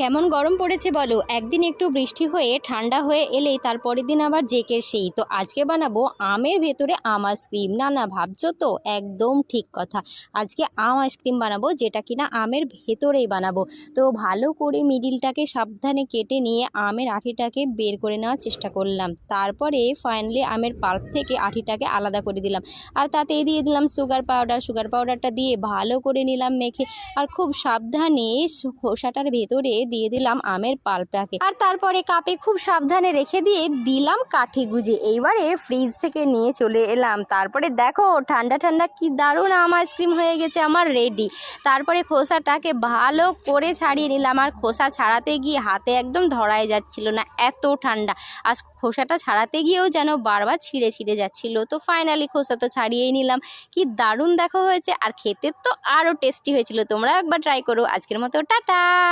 কেমন গরম পড়েছে বলো। একদিন একটু বৃষ্টি হয়ে ঠান্ডা হয়ে এলেই তারপরের দিন আবার জেকে সেই। তো আজকে বানাবো আমের ভেতরে আম আইসক্রিম। না না, ভাবছো তো একদম ঠিক কথা। আজকে আম আইসক্রিম বানাবো, যেটা কিনা আমের ভেতরেই বানাবো। তো ভালো করে মিডিলটাকে সাবধানে কেটে নিয়ে আমের আঠিটাকে বের করে নেওয়ার চেষ্টা করলাম। তারপরে ফাইনালি আমের পাল্প থেকে আঠিটাকে আলাদা করে দিলাম। আর তাতে দিয়ে দিলাম সুগার পাউডারটা দিয়ে ভালো করে নিলাম মেখে। আর খুব সাবধানে খোসাটার ভেতরে দিয়ে দিলাম আমের পাল্পটাকে। আর তারপরে কাপে খুব সাবধানে রেখে দিয়ে দিলাম কাঠি গুঁজে। এইবারে ফ্রিজ থেকে নিয়ে চলে এলাম। তারপরে দেখো ঠান্ডা ঠান্ডা কি দারুণ আম আইসক্রিম হয়ে গেছে আমার রেডি। তারপরে খোসাটাকে ভালো করে ছাড়িয়ে নিলাম। আর খোসা ছাড়াতে গিয়ে হাতে একদম ধরাই যাচ্ছিল না, এত ঠান্ডা। আর খোসাটা ছাড়াতে গিয়েও যেন বারবার ছিঁড়ে ছিঁড়ে যাচ্ছিল। তো ফাইনালি খোসা তো ছাড়িয়েই নিলাম। কি দারুণ দেখো হয়েছে, আর খেতে তো আরও টেস্টি হয়েছিল। তোমরা একবার ট্রাই করো। আজকের মতো টাটা।